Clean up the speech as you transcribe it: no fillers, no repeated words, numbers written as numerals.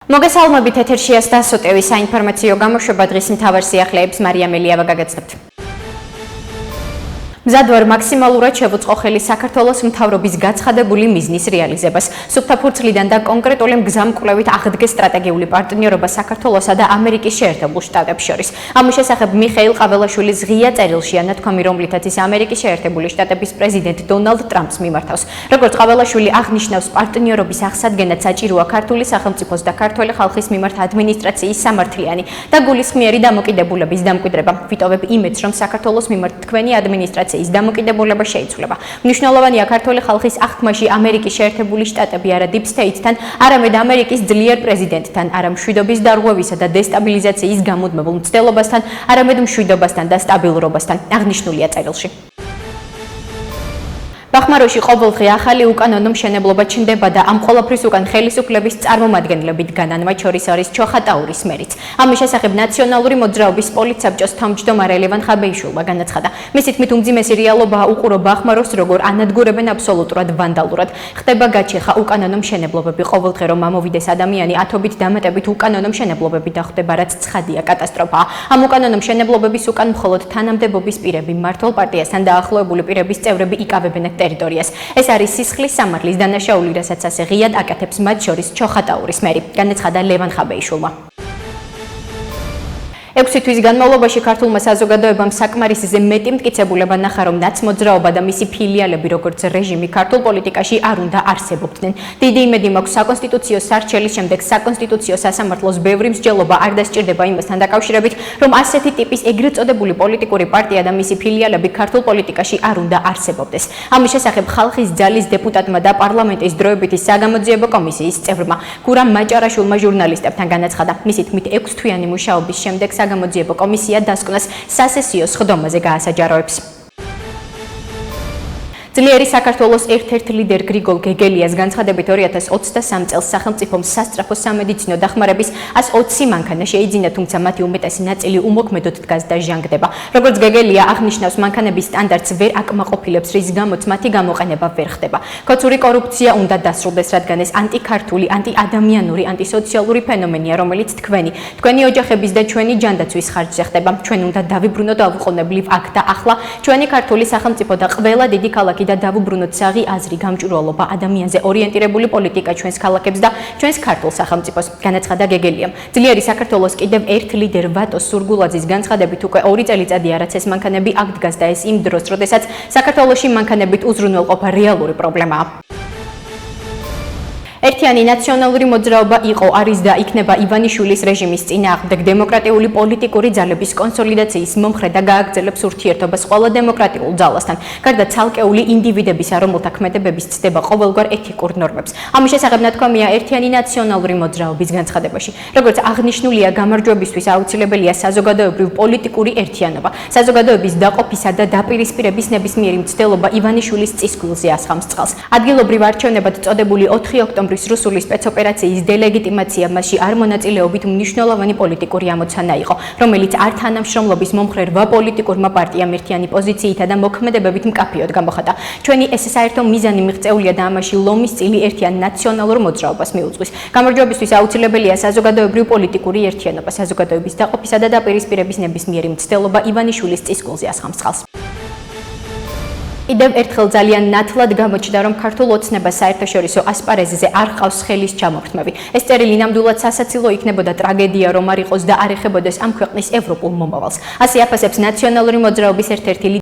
მოგესალმებით, ეთერშია STASOTV საინფორმაციო გამოშვება. დღის მთავარ სიახლეებს მარიამ ელიავა გაგაცნობთ. მზად ვარ მაქსიმალურად შევუწყო ხელი საქართველოს მთავრობის გაცხადებული მიზნის რეალიზებას. სუფთა ფურცლიდან და კონკრეტული მგზამკვლევით აღდგეს სტრატეგიული პარტნიორობა საქართველოსა და ამერიკის შეერთებულ შტატებს შორის. ამის შესახებ მიხეილ ყაველაშვილის ღია წერილშია ნათქვამი, რომლითაც ის ამერიკის შეერთებული შტატების პრეზიდენტ დონალდ ტრამპს მიმართავს. როგორც ყაველაშვილი აღნიშნავს, პარტნიორობის აღსადგენად საჭიროა ქართული სახელმწიფოს და ქართველი ხალხის მიმართ ადმინისტრაციის სამართლიანი და გულისხმიერი დამოკიდებულების დამკვიდრება. ვიტოვებ იმედს, რომ საქართველოს მიმართ თქვენი ადმინისტრაციის დამოკიდებულება შეიცვლება. მნიშვნელოვანია ქართული ხალხის აღქმაში ამერიკის შეერთებული შტატები არა დიპ სტეიტთან, არამედ ამერიკის ძლიერ პრეზიდენტთან, არა მშვიდობის დარღვევისა და დესტაბილიზაციის გამუდმებულ მცდელობასთან, არამედ მშვიდობასთან და სტაბილურობასთან, აღნიშნულია წერილში. ბახმაროში ყოველდღე ახალი უკანონო მშენებლობა ჩნდება და ამ ყველაფრის უკან ხელისუფლების წარმომადგენლებით განან, მათ შორის არის ჩოხატაურის მერიც. ამის შესახებ ნაციონალური მოძრაობის პოლიტსაბჭოს თავმჯდომარე ლევან ხაბეიშვილმა განაცხადა. მისი თქმით, უმძიმესი რეალობაა უყურო ბახმაროს, როგორ ანადგურებენ აბსოლუტურად ვანდალურად. ხდება გაჩეხა უკანონო მშენებლობები, ყოველდღე რომ ამოვიდეს ადამიანი ათობით დამატებით უკანონო მშენებლობები და ხდება, რაც ცხადია კატასტროფაა. ამ უკანონო მშენებლობების უკან მხოლოდ თანამდებობის პირები, მმართველ პარტიასთან დაახლოებული პირების წევრები იკავებენ ტერიტორიას. ეს არის სისხლის სამართლის დანაშაული, რასაც ასე ღიად აკეთებს მათ შორის ჩოხატაურის მერი, განაცხადა ლევან ხაბეიშვილმა. 6 თვის განმავლობაში ქართულმა საზოგადოებამ საკმარისზე მეტი მტკიცებულება ნახა, რომ ნაცმოძრაობა და მისი ფილიალები, როგორც რეჟიმი, ქართულ პოლიტიკაში არ უნდა არსებობდნენ. დიდი იმედი მაქვს, საკონსტიტუციო სარჩელის შემდეგ საკონსტიტუციო სასამართლოს ბევრი მსჯელობა არ დასჭირდება იმასთან დაკავშირებით, რომ ასეთი ტიპის ეგრეთ წოდებული პოლიტიკური პარტია და მისი ფილიალები ქართულ პოლიტიკაში არ უნდა არსებობდეს. ამის შესახებ ხალხის ძალის დეპუტატმა და პარლამენტის დროებითი საგამოძიებო კომისიის წევრმა გურამ მაჭარაშვილმა ჟურნალისტებთან განაცხადა. მისი თქმით, 6 თვიანი მუშაობის შემდეგ გამოძიებო კომისია დასკვნას სასესიო სხდომაზე გაასაჯაროებს. ძლიერი საქართველოს ერთ-ერთ ლიდერ გრიგოლ გეგელიას განცხადებით 2023 წელს სახელმწიფომ სასწრაფო სამედიცინო დახმარების 120 მანქანა შეიძინა, თუმცა მათი უმეტესი ნაწილი უმოქმედოდ დგას და ჟანგდება. როგორც გეგელია აღნიშნავს, მანქანების სტანდარტს ვერ აკმაყოფილებს, რის გამოც მათი გამოყენება ვერ ხდება. ქოცური კორუფცია უნდა დასრულდეს, რადგან ეს ანტიქართული, ანტიადამიანური, ანტისოციალური ფენომენია, რომელიც თქვენი ოჯახების და ჩვენი ჯანდაცვის ხარჯზე ხდება. ჩვენ უნდა დავიბრუნოთ აუყოვნებლივ აქ და ახლა ჩვენი ქართული სახელმწიფო და ყველა დიდი ქალაქი და დავუბრუნოთ საღი აზრი, გამჭვირვალობა, ადამიანზე ორიენტირებული პოლიტიკა ჩვენს ქალაქებს და ჩვენს ქართულ სახელმწიფოს, განაცხადა გეგელიამ. ძლიერი საქართველოს კიდევ ერთ ლიდერ ვატო სურგულაძის განცხადებით, უკვე 2 წელიწადია, რაც ეს მანქანები აქ დგას და ეს იმ დროს, როდესაც საქართველოში მანქანებით უზრუნველყოფა რეალური პრობლემაა. ერთიანი ნაციონალური მოძრაობა იყო, არის და იქნება ივანიშვილის რეჟიმის წინააღმდეგ დემოკრატიული პოლიტიკური ძალების კონსოლიდაციის მომხრე და გააგრძელებს ურთიერთობას ყველა დემოკრატიულ ძალასთან, გარდა ცალკეული ინდივიდებისა, რომელთა ქმედებების ცდება ყოველგვარ ეთიკურ ნორმებს. ამის შესახებ ნათქვამია ერთიანი ნაციონალური მოძრაობის განცხადებაში. როგორც აღნიშნულია, გამარჯვებისთვის აუცილებელია საზოგადოებრივ პოლიტიკური ერთიანობა. საზოგადოების დაყოფისა და დაპირისპირების ნებისმიერი მცდელობა ივანიშვილის წისქვილზე ასხამს წყალს. ადგილობრივ არჩევნებად წოდებული 4 ოქტომბრის რუსული სპეცოპერაციის დელეგიტიმაცია მასში არ მონაწილეობით მნიშვნელოვანი პოლიტიკური ამოცანა იყო, რომელიც არ თანამშრომლობის მომხრე 8 პოლიტიკურმა პარტიამ ერთიანი პოზიციითა და მოქმედებებით მკაფიოდ გამოხატა. ჩვენი ეს საერთო მიზანი მიღწეულია და ამაში ლომის წილი ერთიან ნაციონალურ მოძრაობას მიუძღვის. გამარჯვებისთვის აუცილებელია საზოგადოებრივ პოლიტიკური ერთიანობა, საზოგადოების დაყოფისა და დაპირისპირების ნებისმიერი მცდელობა ივანიშვილის წისქვილზე ასხამს წყალს. კიდევ ერთხელ ძალიან ნათლად გამოჩნდა, რომ ქართულ ოცნებას საერთაშორისო ასპარეზზე არ ჰყავს ხელის ჩამორთმევი. ეს წერილი ნამდვილად სასაცილო იქნებოდა ტრაგედია, რომ არ იყოს და არ ეხებოდეს ამ ქვეყნის ევროპულ მომავალს. ასე აფასებს ნაციონალური მოძრაობის ერთ-ერთი